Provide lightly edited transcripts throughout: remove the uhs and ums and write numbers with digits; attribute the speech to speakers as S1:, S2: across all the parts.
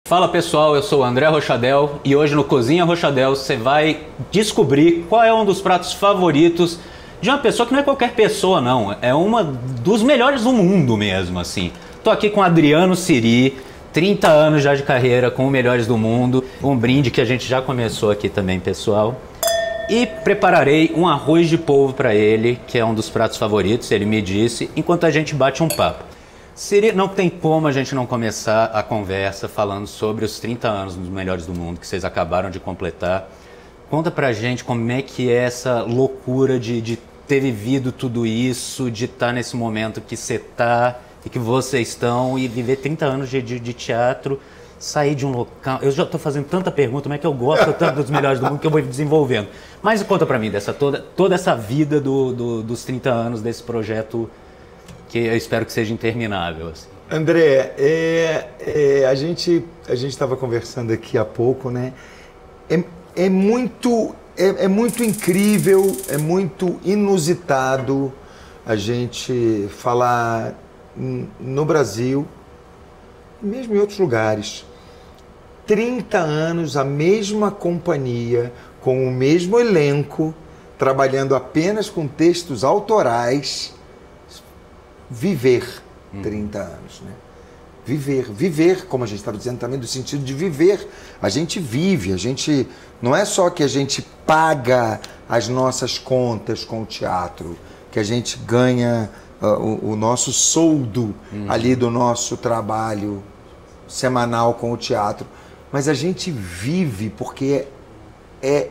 S1: Fala pessoal, eu sou o André Rochadel e hoje no Cozinha Rochadel você vai descobrir qual é um dos pratos favoritos de uma pessoa que não é qualquer pessoa não, é uma dos melhores do mundo mesmo assim. Tô aqui com Adriano Siri, 30 anos já de carreira com os melhores do mundo, um brinde que a gente já começou aqui também pessoal. E prepararei um arroz de polvo para ele, que é um dos pratos favoritos, ele me disse, enquanto a gente bate um papo. Não tem como a gente não começar a conversa falando sobre os 30 anos dos melhores do mundo que vocês acabaram de completar. Conta pra gente como é que é essa loucura de ter vivido tudo isso, de estar nesse momento que você está e que vocês estão e viver 30 anos de teatro, sair de um local... Eu já estou fazendo tanta pergunta, como é que eu gosto tanto dos melhores do mundo que eu vou desenvolvendo. Mas conta pra mim dessa toda essa vida dos 30 anos desse projeto que eu espero que seja interminável. Assim.
S2: André, a gente estava conversando aqui há pouco, né? É muito incrível, é muito inusitado a gente falar no Brasil, mesmo em outros lugares. 30 anos, a mesma companhia, com o mesmo elenco, trabalhando apenas com textos autorais. Viver 30 anos, né? Viver, como a gente estava dizendo também, do sentido de viver. A gente vive, não é só que a gente paga as nossas contas com o teatro, que a gente ganha o nosso soldo ali do nosso trabalho semanal com o teatro, mas a gente vive porque é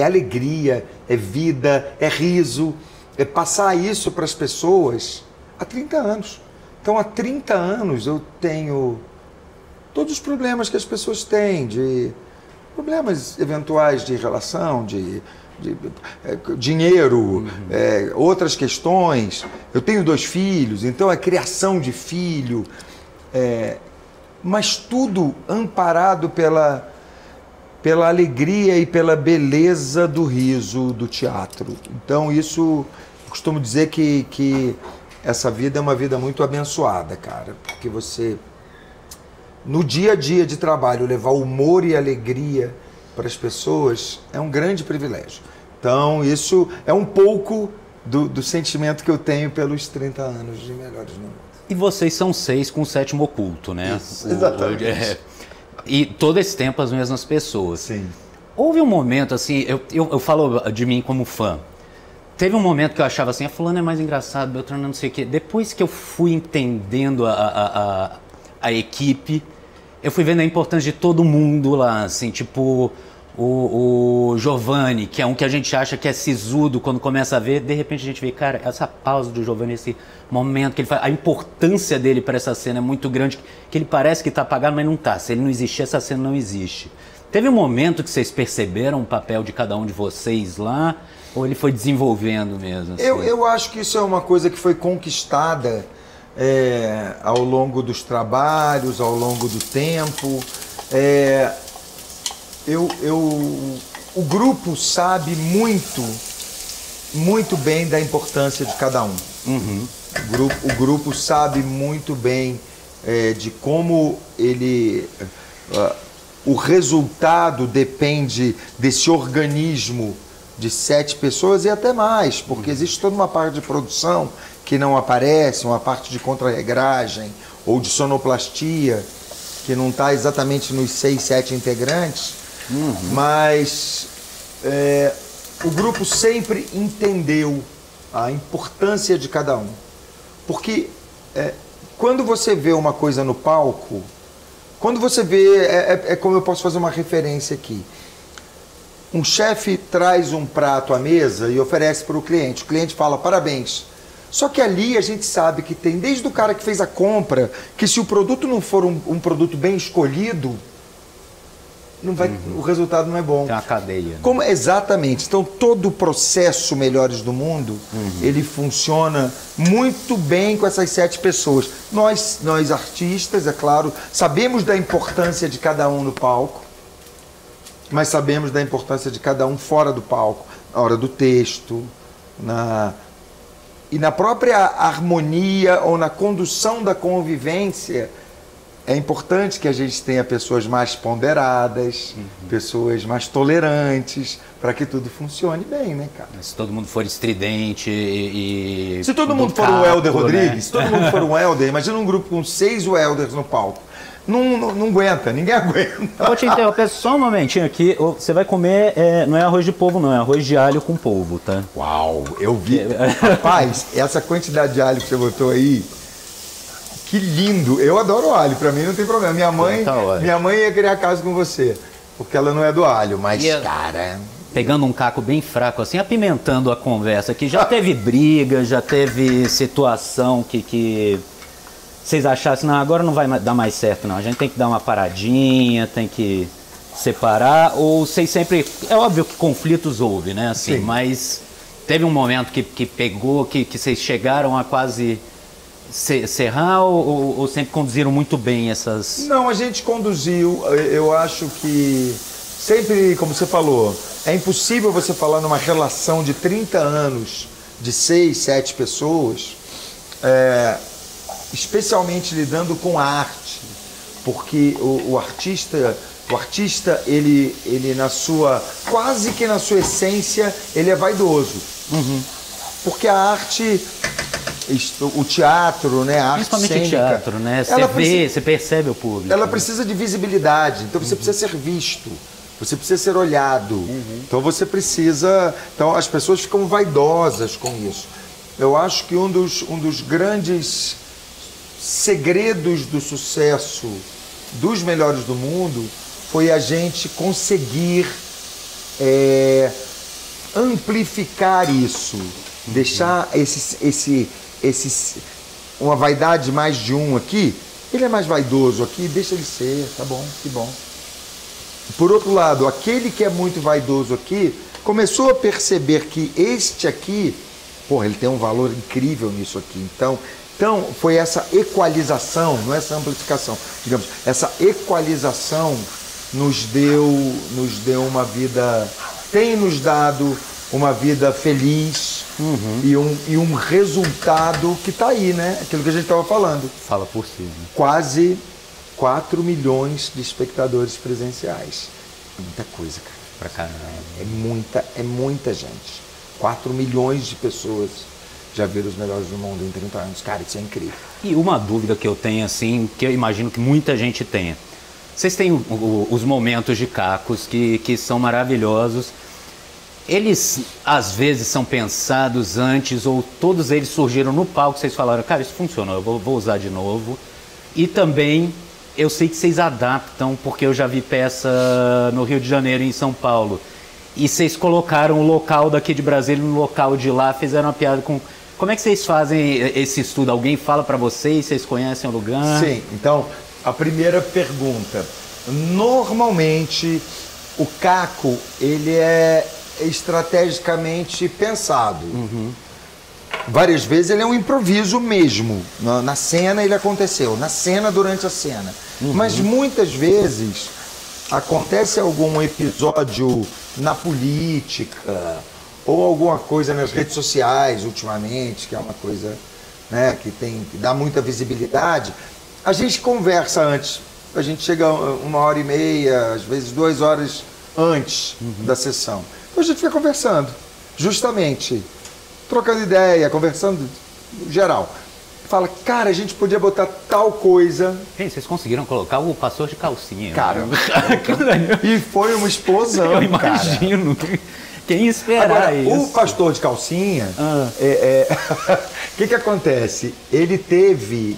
S2: alegria, é vida, é riso, é passar isso para as pessoas. Há 30 anos. Então, há 30 anos eu tenho todos os problemas que as pessoas têm, de problemas eventuais de relação, de dinheiro, outras questões. Eu tenho 2 filhos, então é criação de filho, mas tudo amparado pela alegria e pela beleza do riso do teatro. Então, isso, eu costumo dizer que essa vida é uma vida muito abençoada, cara, porque você, no dia a dia de trabalho, levar humor e alegria para as pessoas é um grande privilégio. Então, isso é um pouco do sentimento que eu tenho pelos 30 anos de Melhores no Mundo.
S1: E vocês são 6 com o 7º oculto, né?
S2: Isso, exatamente.
S1: E todo esse tempo as mesmas pessoas.
S2: Sim.
S1: Houve um momento, assim, eu falo de mim como fã, teve um momento que eu achava assim, a fulano é mais engraçado, Beltrano não sei o quê. Depois que eu fui entendendo a equipe, eu fui vendo a importância de todo mundo lá, assim, tipo o Giovanni, que é um que a gente acha que é sisudo quando começa a ver, de repente a gente vê, cara, essa pausa do Giovanni, esse momento que ele faz, a importância dele para essa cena é muito grande, que ele parece que está apagado, mas não está. Se ele não existir, essa cena não existe. Teve um momento que vocês perceberam o papel de cada um de vocês lá? Ou ele foi desenvolvendo mesmo? Assim? Eu
S2: acho que isso é uma coisa que foi conquistada ao longo dos trabalhos, ao longo do tempo. O grupo sabe muito bem da importância de cada um.
S1: Uhum.
S2: O grupo sabe muito bem de como o resultado depende desse organismo de 7 pessoas e até mais, porque existe toda uma parte de produção que não aparece, uma parte de contra-regragem ou de sonoplastia, que não está exatamente nos 6, 7 integrantes, mas o grupo sempre entendeu a importância de cada um. Porque quando você vê uma coisa no palco, quando você vê, como eu posso fazer uma referência aqui, um chefe traz um prato à mesa e oferece para o cliente fala parabéns. Só que ali a gente sabe que tem desde o cara que fez a compra, que se o produto não for um produto bem escolhido, não vai, o resultado não é bom.
S1: Tem uma cadeia.
S2: Né? Exatamente. Então todo o processo Melhores do Mundo, ele funciona muito bem com essas 7 pessoas. Nós artistas, é claro, sabemos da importância de cada um no palco, mas sabemos da importância de cada um fora do palco, na hora do texto, e na própria harmonia ou na condução da convivência é importante que a gente tenha pessoas mais ponderadas, pessoas mais tolerantes, para que tudo funcione bem, né, cara?
S1: Se todo mundo for estridente e
S2: se todo mundo for um Helder Rodrigues, se todo mundo for um Helder, imagina um grupo com 6 Helders no palco. Não aguenta, ninguém aguenta.
S1: Eu vou te interromper só um momentinho aqui. Você vai comer, não é arroz de polvo, não, é arroz de alho com polvo, tá?
S2: Uau, eu vi. Rapaz, essa quantidade de alho que você botou aí, que lindo. Eu adoro alho, pra mim não tem problema. Minha mãe ia criar casa com você, porque ela não é do alho, mas, cara...
S1: Pegando um caco bem fraco assim, apimentando a conversa, que já teve briga, já teve situação que vocês achassem, não, agora não vai dar mais certo, não. A gente tem que dar uma paradinha, tem que separar, ou vocês sempre... É óbvio que conflitos houve, né? Assim, mas teve um momento que pegou, que vocês chegaram a quase serrar, ou sempre conduziram muito bem essas...
S2: Não, a gente conduziu, eu acho que sempre, como você falou, é impossível você falar numa relação de 30 anos, de 6, 7 pessoas, especialmente lidando com a arte, porque o artista, ele na sua, quase que na sua essência, ele é vaidoso. Porque a arte, o teatro, né, a arte
S1: principalmente
S2: cênica,
S1: o teatro, né? Você vê, você percebe o público.
S2: Ela precisa de visibilidade, então você precisa ser visto. Você precisa ser olhado. Então você precisa... Então as pessoas ficam vaidosas com isso. Eu acho que um dos grandes segredos do sucesso dos melhores do mundo foi a gente conseguir amplificar isso. Deixar uma vaidade mais de um aqui. Ele é mais vaidoso aqui, deixa ele ser, tá bom, que bom. Por outro lado, aquele que é muito vaidoso aqui, começou a perceber que este aqui, porra, ele tem um valor incrível nisso aqui. Então foi essa equalização, não é essa amplificação, digamos, essa equalização nos deu uma vida, tem nos dado uma vida feliz e um resultado que está aí, né? Aquilo que a gente estava falando.
S1: Fala por si. Né?
S2: Quase 4 milhões de espectadores presenciais. É muita coisa, cara.
S1: Pra caramba.
S2: É muita gente. 4 milhões de pessoas já viram os melhores do mundo em 30 anos. Cara, isso é incrível.
S1: E uma dúvida que eu tenho, assim, que eu imagino que muita gente tenha. Vocês têm os momentos de cacos que são maravilhosos. Eles, às vezes, são pensados antes, ou todos eles surgiram no palco, vocês falaram, cara, isso funcionou, eu vou usar de novo. E também, eu sei que vocês adaptam, porque eu já vi peça no Rio de Janeiro e em São Paulo. E vocês colocaram o local daqui de Brasília no local de lá, fizeram uma piada com... Como é que vocês fazem esse estudo? Alguém fala para vocês conhecem o lugar?
S2: Sim, então, a primeira pergunta. Normalmente, o caco, ele é estrategicamente pensado. Várias vezes ele é um improviso mesmo. Na cena ele aconteceu, na cena durante a cena. Mas muitas vezes acontece algum episódio na política ou alguma coisa nas redes sociais ultimamente, que é uma coisa, né, que dá muita visibilidade. A gente conversa antes, a gente chega 1h30, às vezes 2 horas antes da sessão. Então a gente fica conversando, justamente, trocando ideia, conversando geral. Fala, cara, a gente podia botar tal coisa.
S1: Gente, vocês conseguiram colocar o pastor de calcinha.
S2: Cara, e foi uma explosão.
S1: Eu imagino. Cara. Quem esperar
S2: Agora,
S1: isso?
S2: O pastor de calcinha, o que acontece? Ele teve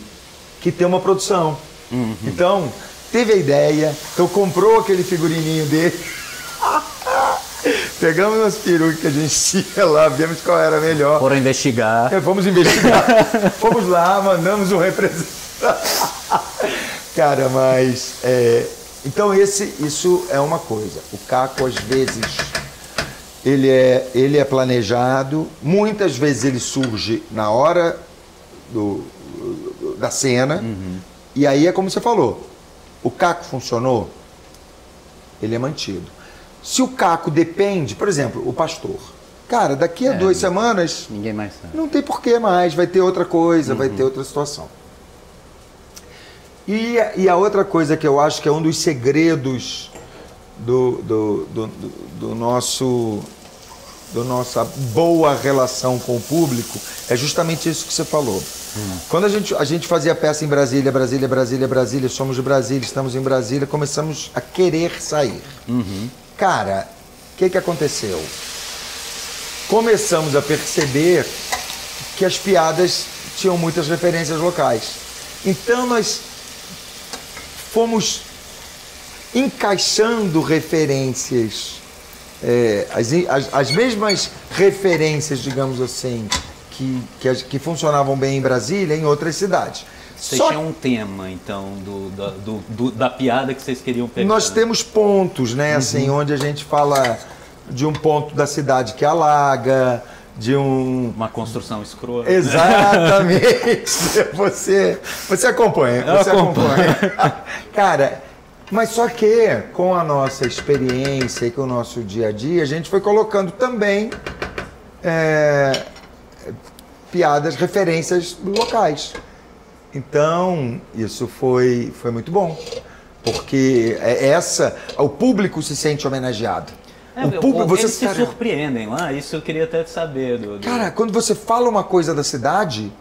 S2: que ter uma produção. Então, teve a ideia, então comprou aquele figurininho dele. Pegamos umas perucas que a gente ia lá, vimos qual era melhor.
S1: Foram investigar.
S2: Vamos investigar. Fomos lá, mandamos um representante. Cara, mas... então isso é uma coisa. O caco, às vezes, ele é planejado. Muitas vezes ele surge na hora da cena. E aí é como você falou. O caco funcionou, ele é mantido. Se o caco depende, por exemplo, o pastor. Cara, daqui a 2 semanas...
S1: Ninguém mais sabe.
S2: Não tem porquê mais, vai ter outra coisa, vai ter outra situação. E a outra coisa que eu acho que é um dos segredos do nossa boa relação com o público é justamente isso que você falou. Quando a gente fazia peça em Brasília, somos de Brasília, estamos em Brasília, começamos a querer sair. Cara, o que aconteceu? Começamos a perceber que as piadas tinham muitas referências locais. Então nós fomos encaixando referências, as mesmas referências, digamos assim, que funcionavam bem em Brasília, em outras cidades.
S1: Vocês tinham um tema, então, da piada que vocês queriam pegar?
S2: Nós temos pontos, né? Assim, onde a gente fala de um ponto da cidade que alaga, de uma
S1: construção escrota.
S2: Exatamente. Você acompanha. Você acompanha. Cara, mas só que com a nossa experiência e com o nosso dia a dia, a gente foi colocando também piadas, referências locais. Então, isso foi muito bom. Porque o público se sente homenageado.
S1: Eles se surpreendem lá, isso eu queria até saber.
S2: Cara, quando você fala uma coisa da cidade,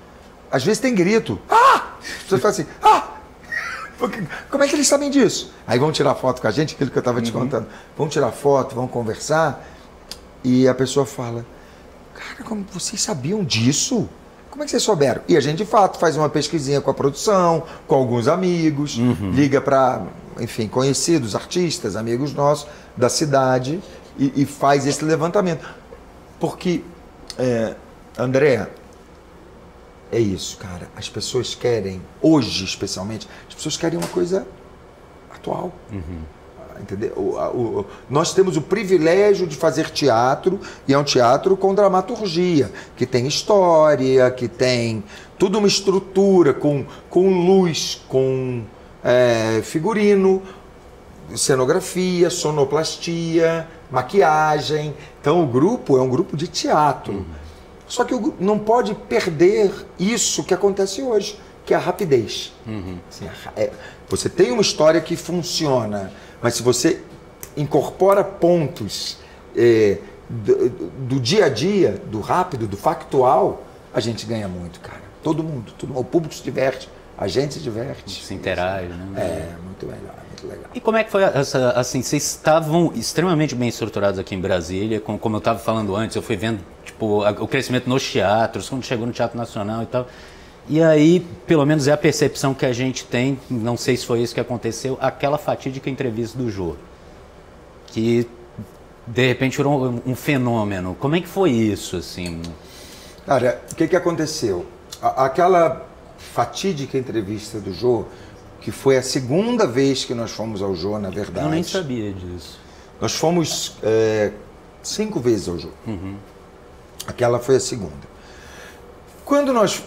S2: às vezes tem grito. Ah! Você fala assim, ah! Como é que eles sabem disso? Aí vão tirar foto com a gente, aquilo que eu estava te contando. Vão tirar foto, vão conversar, e a pessoa fala, cara, como vocês sabiam disso? Como é que vocês souberam? E a gente, de fato, faz uma pesquisinha com a produção, com alguns amigos, liga para, enfim, conhecidos, artistas, amigos nossos da cidade, e faz esse levantamento. Porque, André, é isso, cara. As pessoas querem, hoje especialmente, as pessoas querem uma coisa atual. Entendeu? Nós temos o privilégio de fazer teatro, e é um teatro com dramaturgia, que tem história, que tem toda uma estrutura, com luz, com figurino, cenografia, sonoplastia, maquiagem. Então o grupo é um grupo de teatro. Só que não pode perder isso que acontece hoje, que é a rapidez. Assim, você tem uma história que funciona, mas se você incorpora pontos do dia a dia, do rápido, do factual, a gente ganha muito, cara. Todo mundo, o público se diverte, a gente se diverte.
S1: Se interage, né?
S2: Muito melhor, muito legal.
S1: E como é que foi assim, vocês estavam extremamente bem estruturados aqui em Brasília, como eu estava falando antes, eu fui vendo tipo, o crescimento nos teatros, quando chegou no Teatro Nacional e tal. E aí, pelo menos é a percepção que a gente tem, não sei se foi isso que aconteceu, aquela fatídica entrevista do Jô, que de repente virou um fenômeno. Como é que foi isso, assim?
S2: Cara, o que aconteceu? Aquela fatídica entrevista do Jô, que foi a segunda vez que nós fomos ao Jô, na verdade.
S1: Eu nem sabia disso.
S2: Nós fomos 5 vezes ao Jô. Aquela foi a segunda.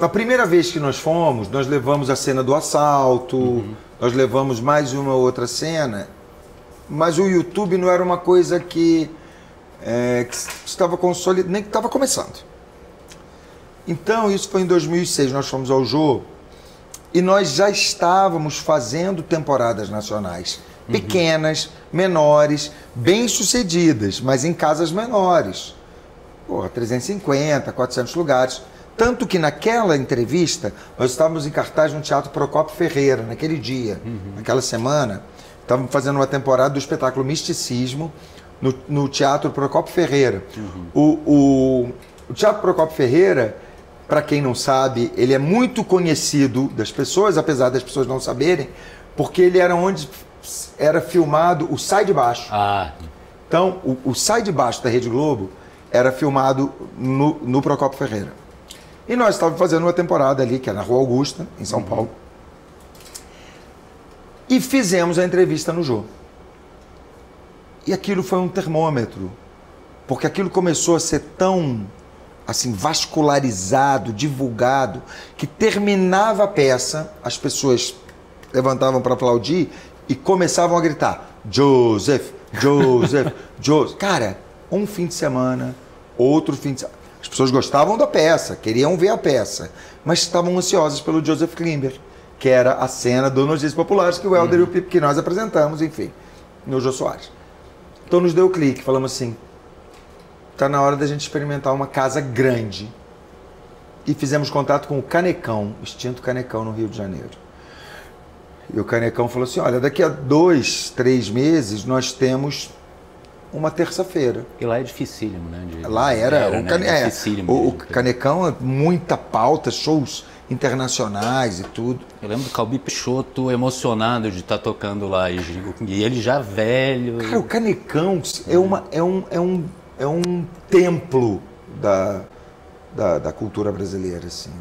S2: A primeira vez que nós fomos, nós levamos a cena do assalto, nós levamos mais uma outra cena, mas o YouTube não era uma coisa que estava consolidado, nem que estava começando. Então, isso foi em 2006, nós fomos ao Jô, e nós já estávamos fazendo temporadas nacionais, pequenas, menores, bem sucedidas, mas em casas menores. 350, 400 lugares. Tanto que naquela entrevista, nós estávamos em cartaz no Teatro Procópio Ferreira, naquele dia, naquela semana. Estávamos fazendo uma temporada do espetáculo Misticismo no Teatro Procópio Ferreira. O Teatro Procópio Ferreira, para quem não sabe, ele é muito conhecido das pessoas, apesar das pessoas não saberem, porque ele era onde era filmado o Sai de Baixo. Então, o Sai de Baixo da Rede Globo era filmado no Procópio Ferreira. E nós estávamos fazendo uma temporada ali, que é na Rua Augusta, em São Paulo. E fizemos a entrevista no Jô. E aquilo foi um termômetro, porque aquilo começou a ser tão, assim, vascularizado, divulgado, que terminava a peça, as pessoas levantavam para aplaudir e começavam a gritar, Joseph, Joseph, Joseph. Cara, um fim de semana, outro fim de semana. As pessoas gostavam da peça, queriam ver a peça, mas estavam ansiosas pelo Joseph Klimber. que era a cena do Notícias Populares, que o Helder e o Pipo, que nós apresentamos, enfim, no Jô Soares. Então nos deu o clique, falamos assim, tá na hora da gente experimentar uma casa grande. E fizemos contato com o Canecão, extinto Canecão, no Rio de Janeiro. E o Canecão falou assim, olha, daqui a 2, 3 meses nós temos uma terça-feira.
S1: E lá é dificílimo, né?
S2: Lá era
S1: né?
S2: O Canecão, muita pauta, shows internacionais e tudo.
S1: Eu lembro do Calbi Peixoto emocionado de estar tocando lá, e ele já velho.
S2: Cara, o Canecão é um templo da cultura brasileira, assim.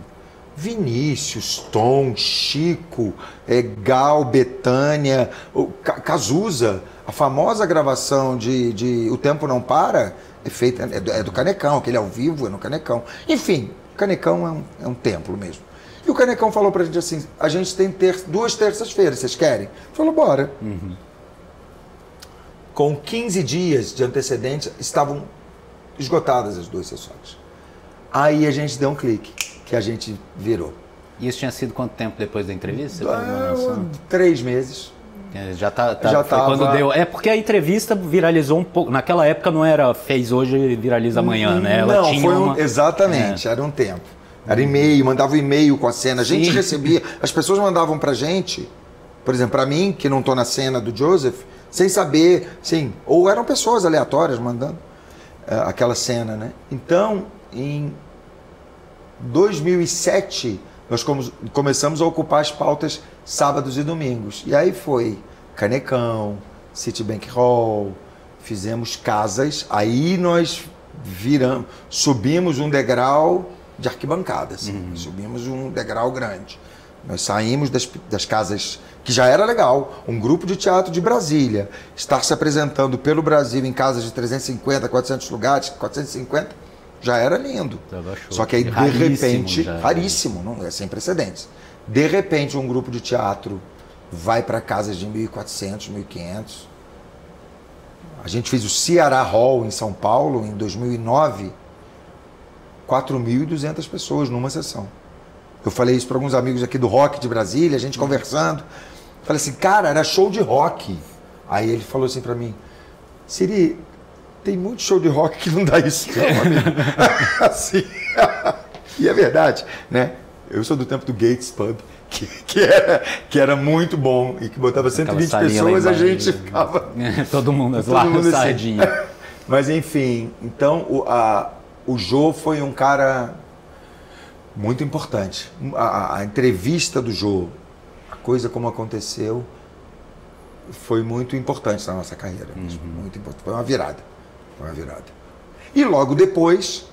S2: Vinícius, Tom, Chico, Gal, Betânia, Cazuza, a famosa gravação de O Tempo Não Para é feita, é do Canecão, aquele ao vivo é no Canecão. Enfim, o Canecão é um templo mesmo. E o Canecão falou pra gente assim, a gente tem 2 terças-feiras, vocês querem? Falou, bora. Com 15 dias de antecedência, estavam esgotadas as 2 sessões. Aí a gente deu um clique, que a gente virou.
S1: E isso tinha sido quanto tempo depois da entrevista?
S2: 3 meses.
S1: Já foi quando deu. É porque a entrevista viralizou um pouco. Naquela época não era fez hoje e viraliza amanhã, né? Ela
S2: não,
S1: tinha
S2: foi exatamente, era um tempo. Era e-mail, mandava um e-mail com a cena. A gente recebia, as pessoas mandavam pra gente, por exemplo, pra mim, que não tô na cena do Joseph, sem saber, sim, ou eram pessoas aleatórias mandando aquela cena, né? Então, em 2007, nós começamos a ocupar as pautas sábados e domingos. E aí foi Canecão, Citibank Hall, fizemos casas, aí nós subimos um degrau de arquibancada, assim, subimos um degrau grande. Nós saímos das casas, que já era legal, um grupo de teatro de Brasília, estar se apresentando pelo Brasil em casas de 350, 400 lugares, 450, já era lindo. Só que aí, de repente, raríssimo, não é sem precedentes. De repente, um grupo de teatro vai para casas de 1.400, 1.500. A gente fez o Ceará Hall em São Paulo, em 2009, 4.200 pessoas numa sessão. Eu falei isso para alguns amigos aqui do rock de Brasília, a gente conversando. Falei assim, cara, era show de rock. Aí ele falou assim para mim, Siri, tem muito show de rock que não dá isso, não, amigo. Assim. E é verdade, né? Eu sou do tempo do Gates Pub, que era muito bom e que botava 120 pessoas, a gente ficava...
S1: Todo mundo lá no sardinha.
S2: Mas enfim, então o Jô foi um cara muito importante. A entrevista do Jô, a coisa como aconteceu, foi muito importante na nossa carreira. Muito importante. Foi uma virada. E logo depois,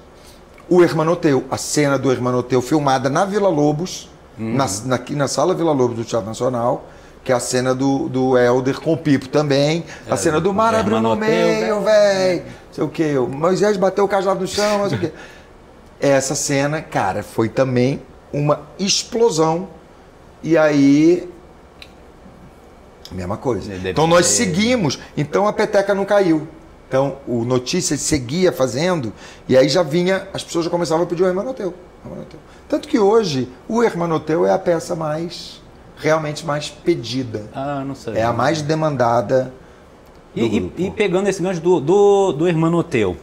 S2: o Hermanoteu, a cena do Hermanoteu filmada na Vila Lobos, na Sala Vila Lobos do Teatro Nacional, que é a cena do Helder com o Pipo também, a cena do mar abriu no meio, velho, sei o que, o Moisés bateu o cajado no chão, não sei o que. Essa cena, cara, foi também uma explosão. E aí, mesma coisa. Então nós seguimos, então a peteca não caiu. Então, o Notícias seguia fazendo, e aí as pessoas já começavam a pedir o Hermanoteu. Tanto que hoje, o Hermanoteu é a peça realmente mais pedida.
S1: Não sei.
S2: É a mais demandada do grupo.
S1: E pegando esse gancho do Hermanoteu,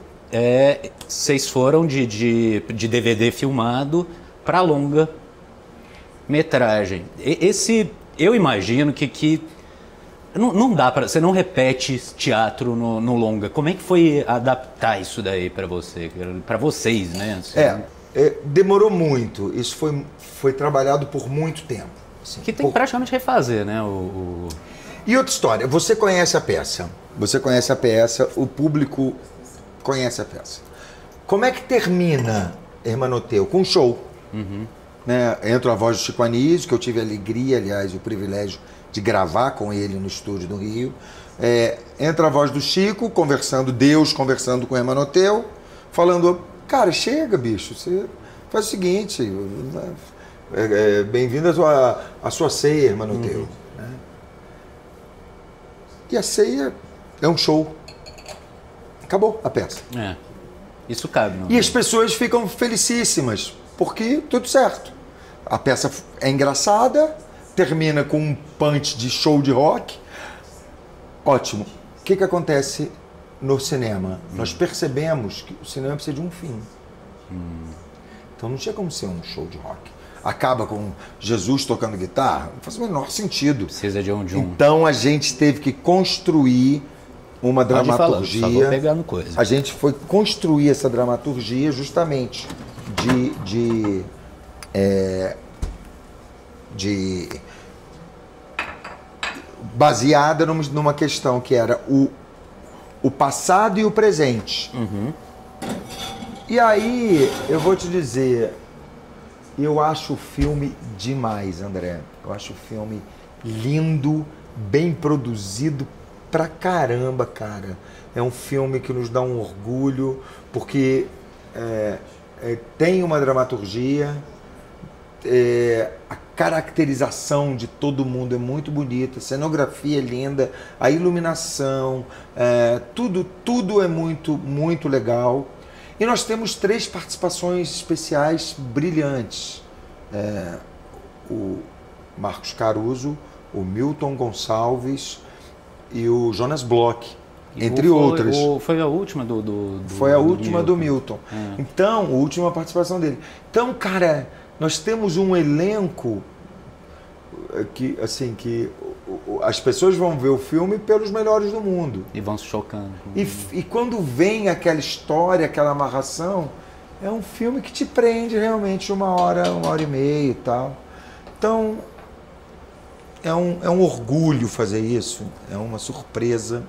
S1: vocês foram de DVD filmado para longa metragem. Eu imagino que não dá para, você não repete teatro no longa. Como é que foi adaptar isso daí para vocês, né? Assim,
S2: demorou muito. Isso foi trabalhado por muito tempo. Assim,
S1: que tem que praticamente refazer, né?
S2: E outra história. Você conhece a peça. O público conhece a peça. Como é que termina Hermanoteu? Com um show. Né? Entra a voz do Chico Anísio, que eu tive a alegria, aliás, o privilégio de gravar com ele no estúdio do Rio. Entra a voz do Chico, Deus conversando com o Hermanoteu, falando, cara, chega, bicho, você faz o seguinte, bem-vindo à sua ceia, Hermanoteu. Né? E a ceia é um show. Acabou a peça.
S1: Isso cabe. Não?
S2: E as pessoas ficam felicíssimas, porque tudo certo. A peça é engraçada, termina com um punch de show de rock. Ótimo. O que acontece no cinema? Nós percebemos que o cinema precisa de um fim. Então não tinha como ser um show de rock. Acaba com Jesus tocando guitarra, não faz o menor sentido.
S1: Precisa de um...
S2: Então a gente teve que construir uma dramaturgia.
S1: Só vou pegando coisa.
S2: A gente foi construir essa dramaturgia justamente baseada numa questão que era o passado e o presente. E aí, eu vou te dizer, eu acho o filme demais, André. Eu acho o filme lindo, bem produzido pra caramba, cara. É um filme que nos dá um orgulho, porque tem uma dramaturgia, a caracterização de todo mundo é muito bonita, a cenografia é linda, a iluminação, tudo é muito, muito legal. E nós temos 3 participações especiais brilhantes. O Marcos Caruso, o Milton Gonçalves e o Jonas Bloch, entre outras.
S1: Foi a última do
S2: Foi a última do Milton. Então, a última participação dele. Então, cara, nós temos um elenco que as pessoas vão ver o filme pelos melhores do mundo.
S1: E vão se chocando.
S2: E quando vem aquela história, aquela amarração, é um filme que te prende realmente 1 hora, 1h30 e tal. Então, é um orgulho fazer isso, é uma surpresa.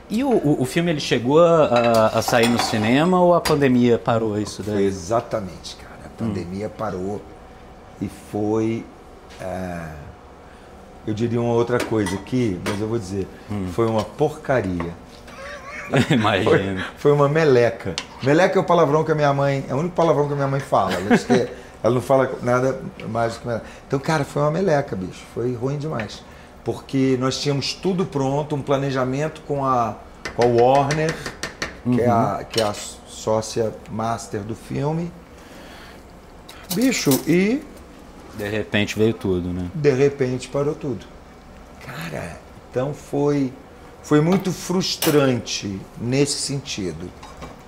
S1: E o filme, ele chegou a sair no cinema ou a pandemia parou isso daí?
S2: Foi exatamente, cara. A pandemia parou e foi... eu diria uma outra coisa aqui, mas eu vou dizer, foi uma porcaria.
S1: Imagina.
S2: Foi uma meleca. Meleca é o palavrão que a minha mãe... É o único palavrão que a minha mãe fala. Ela diz que ela não fala nada mais do que meleca. Então, cara, foi uma meleca, bicho. Foi ruim demais. Porque nós tínhamos tudo pronto, um planejamento com a Warner, que é a sócia master do filme. Bicho, e...
S1: De repente veio tudo, né?
S2: De repente parou tudo. Cara, então foi muito frustrante nesse sentido.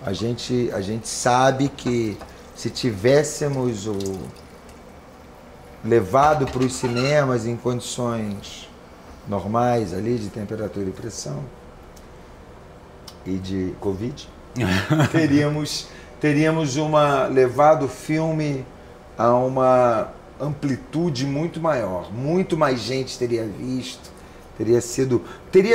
S2: A gente sabe que se tivéssemos levado para os cinemas em condições normais ali de temperatura e pressão e de Covid, teríamos levado o filme a uma amplitude muito maior, muito mais gente teria visto, teria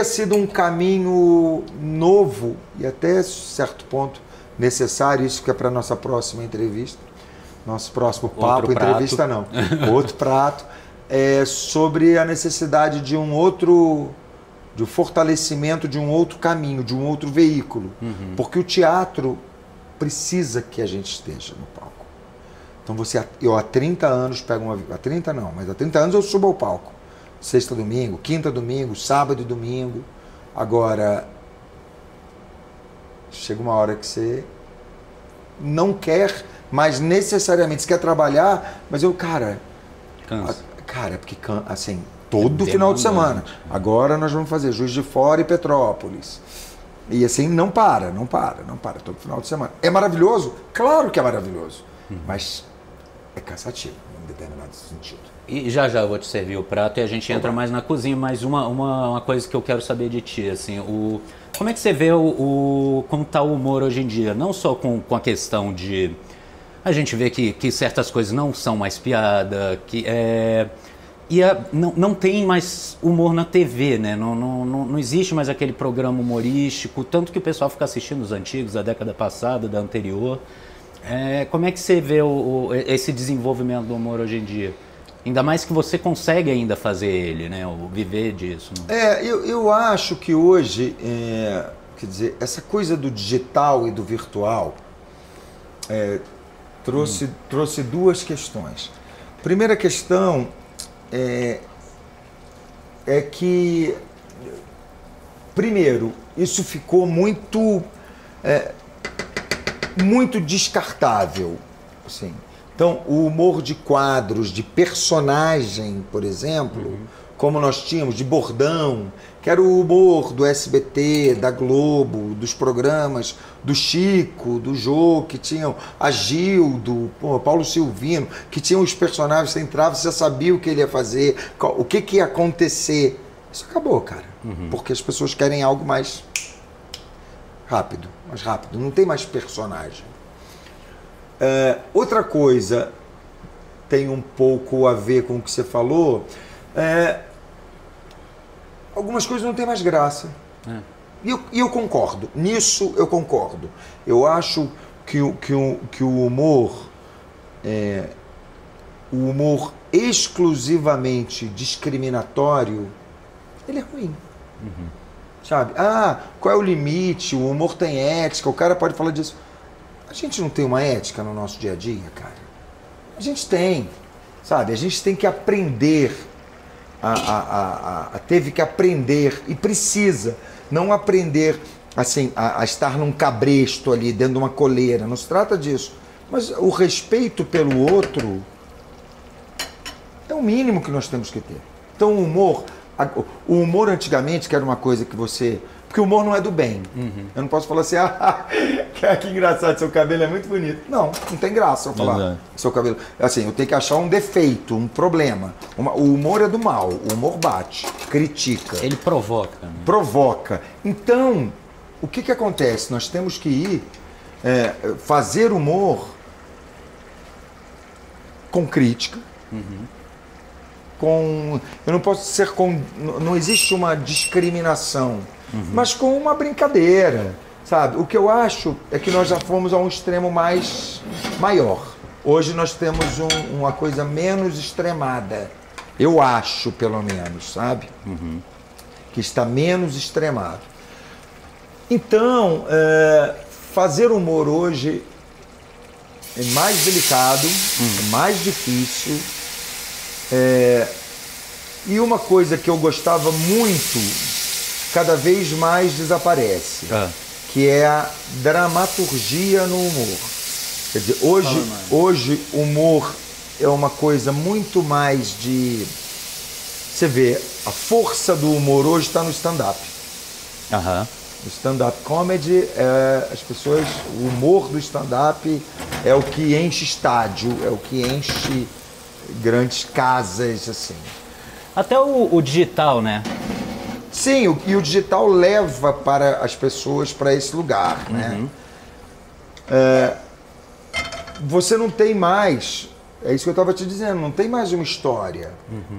S2: sido um caminho novo e até certo ponto necessário, isso que é para nossa próxima entrevista, nosso próximo papo, entrevista não, outro prato, sobre a necessidade de de o fortalecimento de um outro caminho, de um outro veículo, porque o teatro precisa que a gente esteja no palco. Então eu há 30 anos pego há 30 não, mas há 30 anos eu subo ao palco. Sexta, domingo, quinta, domingo, sábado e domingo. Agora, chega uma hora que você não quer, mas necessariamente você quer trabalhar, mas
S1: Cansa.
S2: Cara, porque assim, todo final de semana. Agora nós vamos fazer Juiz de Fora e Petrópolis. E assim, não para, todo final de semana. É maravilhoso? Claro que é maravilhoso, mas é cansativo em determinado sentido.
S1: E já eu vou te servir o prato e a gente entra mais na cozinha, mas uma coisa que eu quero saber de ti, assim, como é que você vê como está o humor hoje em dia? Não só com a questão de... A gente vê que certas coisas não são mais piada, não tem mais humor na TV, né? Não existe mais aquele programa humorístico, tanto que o pessoal fica assistindo os antigos, da década passada, da anterior. Como é que você vê esse desenvolvimento do humor hoje em dia? Ainda mais que você consegue ainda fazer ele, né? Viver disso. Né?
S2: Eu acho que hoje, quer dizer, essa coisa do digital e do virtual trouxe 2 questões. Primeira questão é que, primeiro, isso ficou muito descartável, assim. Então, o humor de quadros, de personagem, por exemplo, como nós tínhamos, de bordão, que era o humor do SBT, da Globo, dos programas do Chico, do Jô, que tinham a Gildo, Paulo Silvino, que tinham os personagens, você entrava, você já sabia o que ele ia fazer, o que ia acontecer. Isso acabou, cara, porque as pessoas querem algo mais rápido, não tem mais personagem. Outra coisa tem um pouco a ver com o que você falou, algumas coisas não têm mais graça. E eu concordo, nisso eu concordo. Eu acho que o humor exclusivamente discriminatório, ele é ruim. Sabe? Qual é o limite? O humor tem ética, o cara pode falar disso. A gente não tem uma ética no nosso dia a dia, cara? A gente tem, sabe? A gente tem que aprender, teve que aprender, e precisa, não aprender assim, a estar num cabresto ali, dentro de uma coleira, não se trata disso. Mas o respeito pelo outro é o mínimo que nós temos que ter. Então o humor antigamente, que era uma coisa que você... Porque o humor não é do bem. Eu não posso falar assim, que engraçado, seu cabelo é muito bonito. Não tem graça eu falar seu cabelo. Assim, eu tenho que achar um defeito, um problema. O humor é do mal, o humor bate, critica.
S1: Ele provoca. Né?
S2: Provoca. Então, o que acontece? Nós temos que ir fazer humor com crítica, eu não posso ser não existe uma discriminação, mas com uma brincadeira, sabe? O que eu acho é que nós já fomos a um extremo maior. Hoje nós temos uma coisa menos extremada, eu acho, pelo menos, sabe? Que está menos extremado. Então, fazer humor hoje é mais delicado, é mais difícil. E uma coisa que eu gostava muito, cada vez mais desaparece, que é a dramaturgia no humor. Quer dizer, hoje humor é uma coisa muito mais de... Você vê, a força do humor hoje está no stand-up. O stand-up comedy, as pessoas, o humor do stand-up é o que enche estádio, é o que enche grandes casas, assim.
S1: Até o digital, né?
S2: Sim, e o digital leva para as pessoas para esse lugar, né? Você não tem mais, é isso que eu estava te dizendo, não tem mais uma história.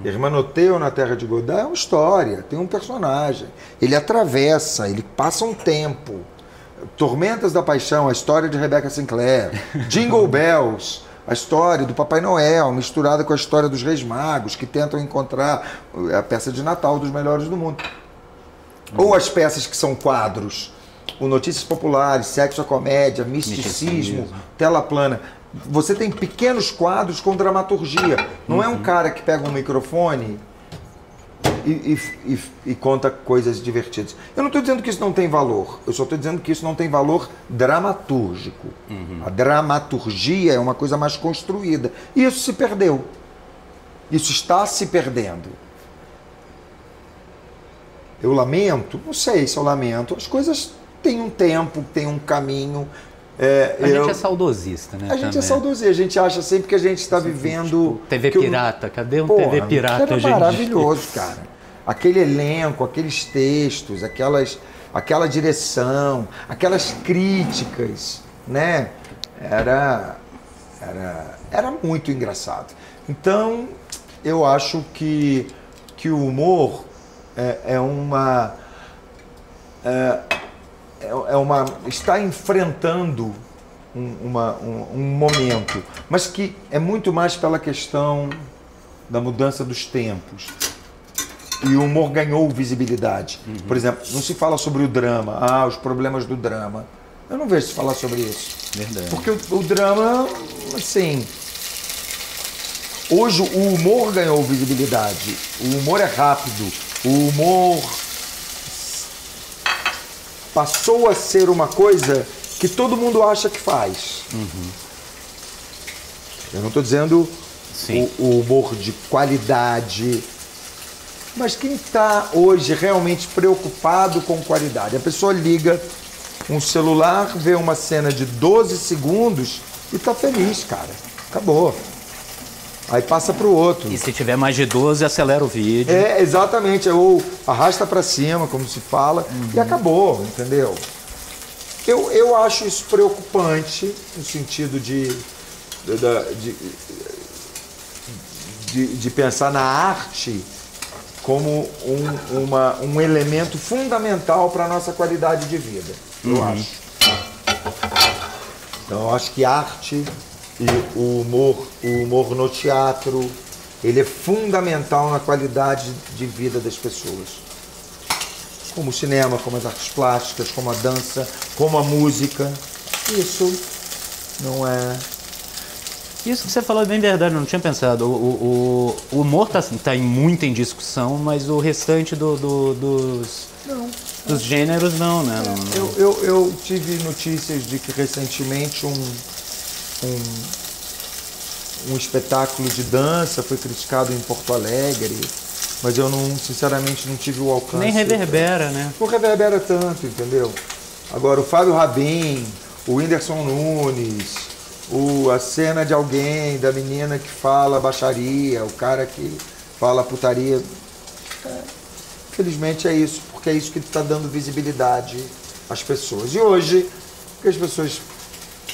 S2: Hermanoteu na Terra de Godard é uma história, tem um personagem, ele atravessa, ele passa um tempo. Tormentas da Paixão, a história de Rebecca Sinclair, Jingle Bells, a história do Papai Noel, misturada com a história dos Reis Magos, que tentam encontrar a peça de Natal dos melhores do mundo. Ou as peças que são quadros, o Notícias Populares, Sexo a Comédia, Misticismo, Tela Plana. Você tem pequenos quadros com dramaturgia. Não é um cara que pega um microfone e conta coisas divertidas. Eu não estou dizendo que isso não tem valor, eu só estou dizendo que isso não tem valor dramatúrgico. A dramaturgia é uma coisa mais construída. E isso se perdeu. Isso está se perdendo. Eu lamento? Não sei se eu lamento. As coisas têm um tempo, têm um caminho.
S1: A gente é saudosista, né?
S2: A gente é saudosista. A gente acha sempre que a gente está vivendo...
S1: Tipo, TV pirata. Cadê um TV pirata hoje em dia?
S2: Maravilhoso, cara. Aquele elenco, aqueles textos, aquela direção, aquelas críticas, né? Era muito engraçado. Então, eu acho que o humor está enfrentando um momento, mas que é muito mais pela questão da mudança dos tempos. E o humor ganhou visibilidade. Por exemplo, não se fala sobre o drama, os problemas do drama. Eu não vejo se falar sobre isso.
S1: Verdade.
S2: Porque o drama, assim... Hoje o humor ganhou visibilidade. O humor é rápido. O humor passou a ser uma coisa que todo mundo acha que faz. Eu não estou dizendo
S1: Sim.
S2: o humor de qualidade. Mas quem está hoje realmente preocupado com qualidade? A pessoa liga um celular, vê uma cena de 12 segundos e está feliz, cara. Acabou. Aí passa para o outro.
S1: E se tiver mais de 12, acelera o vídeo.
S2: É, exatamente. Ou arrasta para cima, como se fala, e acabou, entendeu? Eu acho isso preocupante, no sentido de pensar na arte como um elemento fundamental para a nossa qualidade de vida, eu acho. Então, eu acho que arte e o humor no teatro, ele é fundamental na qualidade de vida das pessoas. Como o cinema, como as artes plásticas, como a dança, como a música. Isso não é...
S1: Isso que você falou é bem verdade, eu não tinha pensado. O humor tá muito em discussão, mas o restante dos gêneros não, né?
S2: Eu tive notícias de que recentemente um espetáculo de dança foi criticado em Porto Alegre, mas eu não, sinceramente, não tive o alcance.
S1: Nem reverbera, né?
S2: Não reverbera tanto, entendeu? Agora, o Fábio Rabin, o Whindersson Nunes, a cena de alguém, da menina que fala baixaria, o cara que fala putaria. Felizmente é isso, porque é isso que está dando visibilidade às pessoas. E hoje, o que as pessoas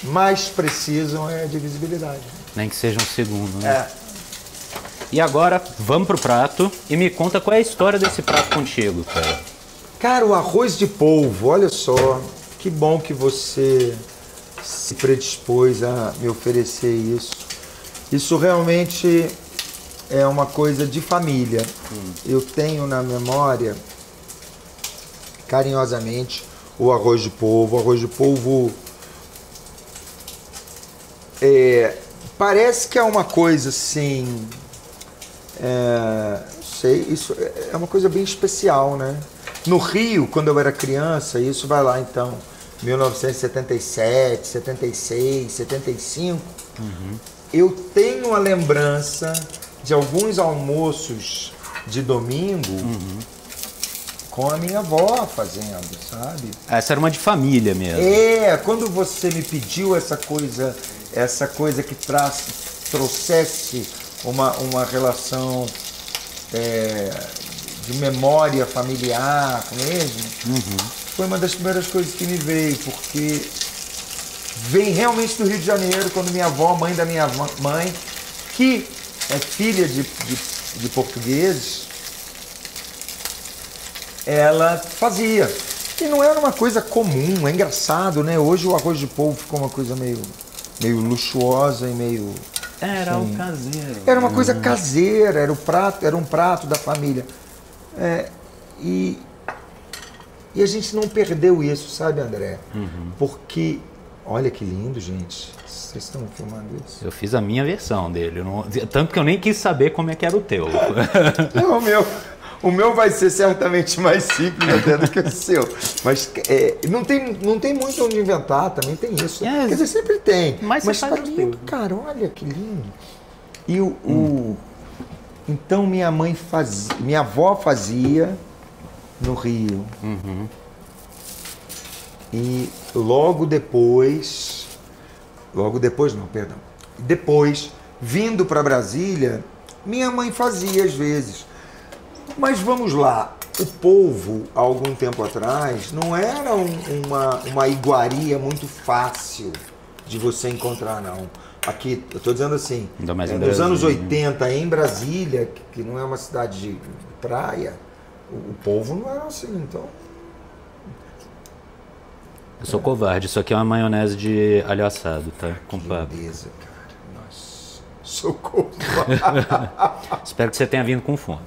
S2: mais precisam é de visibilidade.
S1: Nem que seja um segundo, né?
S2: É.
S1: E agora, vamos pro prato e me conta qual é a história desse prato contigo, cara.
S2: Cara, o arroz de polvo, olha só, que bom que você se predispôs a me oferecer isso. Isso realmente é uma coisa de família. Eu tenho na memória, carinhosamente, o arroz de polvo. O arroz de polvo parece que é uma coisa assim, sei, isso é uma coisa bem especial, né? No Rio, quando eu era criança, isso vai lá então, 1977, 76, 75, eu tenho a lembrança de alguns almoços de domingo com a minha avó fazendo, sabe?
S1: Essa era uma de família mesmo.
S2: Quando você me pediu essa coisa que trouxesse uma relação de memória familiar mesmo, foi uma das primeiras coisas que me veio, porque vem realmente do Rio de Janeiro, quando minha avó, mãe da minha mãe, que é filha de portugueses, ela fazia. E não era uma coisa comum, é engraçado, né? Hoje o arroz de polvo ficou uma coisa meio luxuosa e meio...
S1: Era o caseiro.
S2: Era uma coisa caseira, era um prato da família. E a gente não perdeu isso, sabe, André? Porque, olha que lindo, gente. Vocês estão filmando isso?
S1: Eu fiz a minha versão dele. Tanto que eu nem quis saber como é que era o teu.
S2: Não, o meu vai ser certamente mais simples até do que o seu. Mas não tem muito onde inventar, também tem isso. Quer dizer, sempre tem.
S1: Mas
S2: tá lindo, cara, olha que lindo. E então minha avó fazia no Rio. E depois, vindo para Brasília, minha mãe fazia às vezes. Mas vamos lá, o polvo, há algum tempo atrás, não era uma iguaria muito fácil de você encontrar, não. Aqui, eu estou dizendo assim, nos anos 80, em Brasília, que não é uma cidade de praia, o polvo não era assim, então...
S1: Eu sou covarde, isso aqui é uma maionese de alho assado, tá? Com
S2: Que
S1: papo.
S2: lindeza, cara. Nossa, sou covarde.
S1: Espero que você tenha vindo com fome.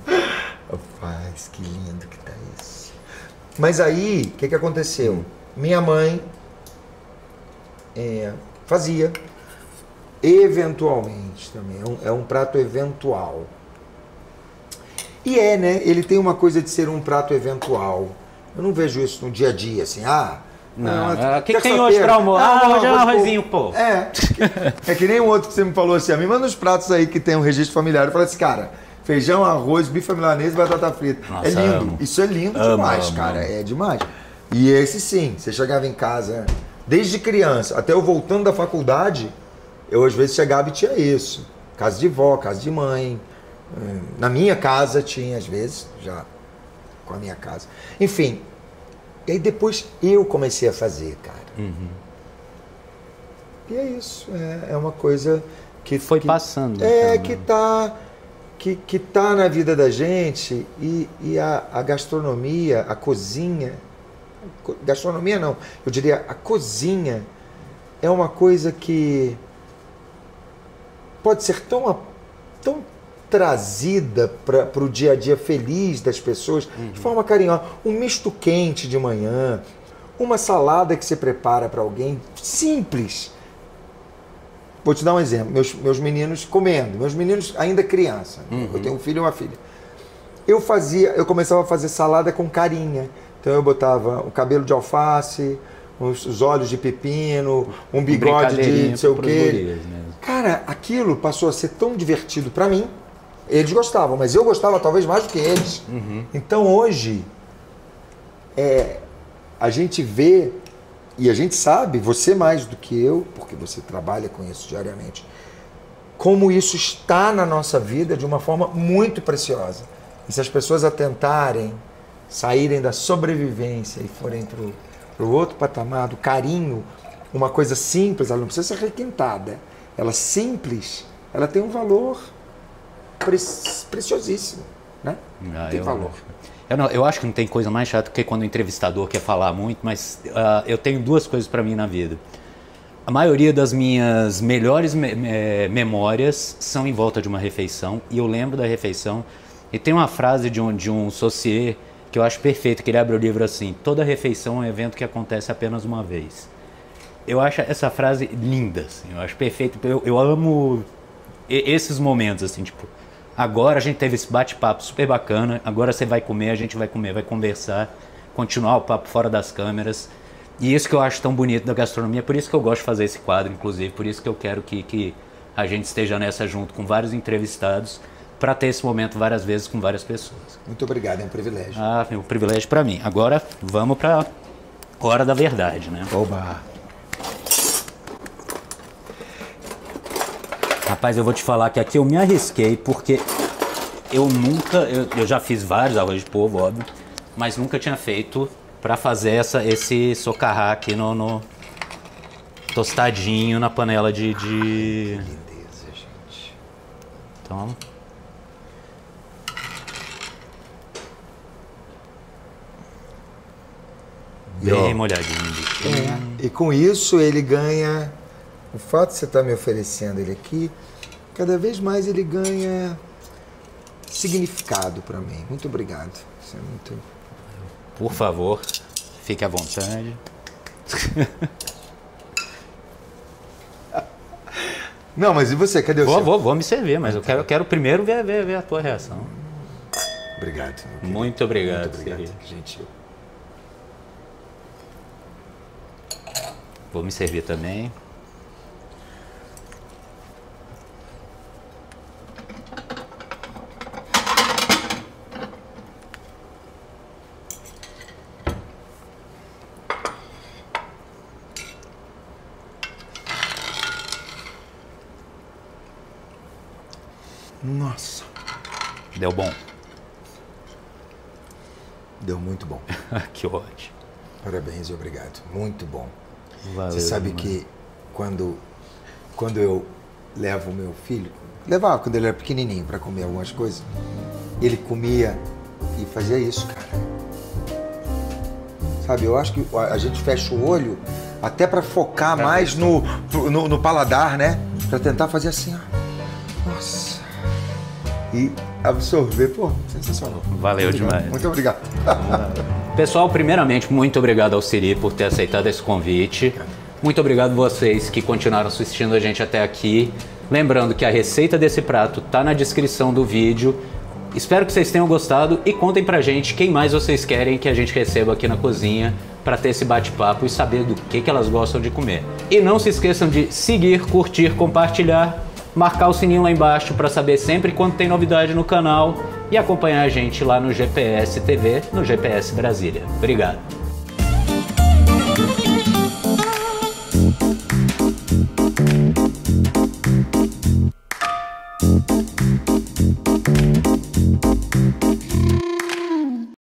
S2: Rapaz, que lindo que tá isso. Mas aí, o que aconteceu? Minha mãe fazia, eventualmente também, é um prato eventual. E né? Ele tem uma coisa de ser um prato eventual. Eu não vejo isso no dia a dia, assim,
S1: Não, o que tem hoje para almoço? Hoje é um arrozinho, pô.
S2: É que nem o outro que você me falou assim, me manda uns pratos aí que tem um registro familiar. Eu falei assim, cara, feijão, arroz, bife milanesa e batata frita.
S1: Nossa,
S2: é lindo.
S1: amo.
S2: Isso é lindo demais, cara. É demais. E esse sim, você chegava em casa, desde criança, até eu voltando da faculdade, eu às vezes chegava e tinha isso. Casa de vó, casa de mãe. Na minha casa tinha, às vezes, já com a minha casa. Enfim, e aí depois eu comecei a fazer, cara. E é isso, é uma coisa que...
S1: Foi passando.
S2: Que tá na vida da gente e a gastronomia, a cozinha... Gastronomia não, eu diria a cozinha é uma coisa que pode ser tão trazida para o dia a dia feliz das pessoas, de forma carinhosa. Um misto quente de manhã, uma salada que você prepara para alguém, simples. Vou te dar um exemplo, meus meninos comendo, meus meninos ainda criança, eu tenho um filho e uma filha. Eu começava a fazer salada com carinha, então eu botava o cabelo de alface, os olhos de pepino, um bigode de não sei o quê. Cara, aquilo passou a ser tão divertido para mim. Eles gostavam, mas eu gostava talvez mais do que eles. Então hoje, a gente vê, e a gente sabe, você mais do que eu, porque você trabalha com isso diariamente, como isso está na nossa vida de uma forma muito preciosa. E se as pessoas atentarem, saírem da sobrevivência e forem para o outro patamar, do carinho, uma coisa simples, ela não precisa ser requintada, ela simples, ela tem um valor preciosíssimo, né? Tem valor.
S1: Eu acho que não tem coisa mais chata do que quando o entrevistador quer falar muito, mas eu tenho duas coisas para mim na vida. A maioria das minhas melhores memórias são em volta de uma refeição, e eu lembro da refeição, e tem uma frase de um sommelier que eu acho perfeita, que ele abre o livro assim: toda refeição é um evento que acontece apenas uma vez. Eu acho essa frase linda, assim, eu acho perfeito, eu amo esses momentos, assim, tipo, agora a gente teve esse bate-papo super bacana, agora você vai comer, a gente vai comer, vai conversar, continuar o papo fora das câmeras. E isso que eu acho tão bonito da gastronomia, por isso que eu gosto de fazer esse quadro, inclusive, por isso que eu quero que a gente esteja nessa junto com vários entrevistados, para ter esse momento várias vezes com várias pessoas.
S2: Muito obrigado, é um privilégio.
S1: É um privilégio para mim. Agora vamos para a hora da verdade, né?
S2: Oba!
S1: Rapaz, eu vou te falar que aqui eu me arrisquei, porque eu já fiz vários arroz de polvo, óbvio, mas nunca tinha feito para fazer esse socarrá aqui no tostadinho na panela de...
S2: Que lindeza, gente.
S1: Então... bem molhadinho.
S2: E com isso ele ganha... O fato de você estar me oferecendo ele aqui, cada vez mais ele ganha significado para mim. Muito obrigado. Isso é muito...
S1: Por favor, fique à vontade.
S2: Não, mas e você? Cadê o seu?
S1: Vou me servir, mas eu quero primeiro ver a tua reação.
S2: Obrigado.
S1: Muito obrigado.
S2: Muito obrigado, gentil.
S1: Vou me servir também.
S2: Nossa.
S1: Deu bom.
S2: Deu muito bom.
S1: Que ótimo.
S2: Parabéns e obrigado. Muito bom.
S1: Valeu,
S2: você sabe que quando eu levo o meu filho, levava quando ele era pequenininho para comer algumas coisas, ele comia e fazia isso, cara. Sabe, eu acho que a gente fecha o olho até para focar mais no paladar, né? Para tentar fazer assim, ó. Nossa. E absorver, pô, sensacional.
S1: Valeu demais.
S2: Muito obrigado.
S1: Pessoal, primeiramente, muito obrigado ao Siri por ter aceitado esse convite. Muito obrigado a vocês que continuaram assistindo a gente até aqui. Lembrando que a receita desse prato está na descrição do vídeo. Espero que vocês tenham gostado e contem pra gente quem mais vocês querem que a gente receba aqui na cozinha para ter esse bate-papo e saber do que elas gostam de comer. E não se esqueçam de seguir, curtir, compartilhar, marcar o sininho lá embaixo para saber sempre quando tem novidade no canal e acompanhar a gente lá no GPS TV, no GPS Brasília. Obrigado!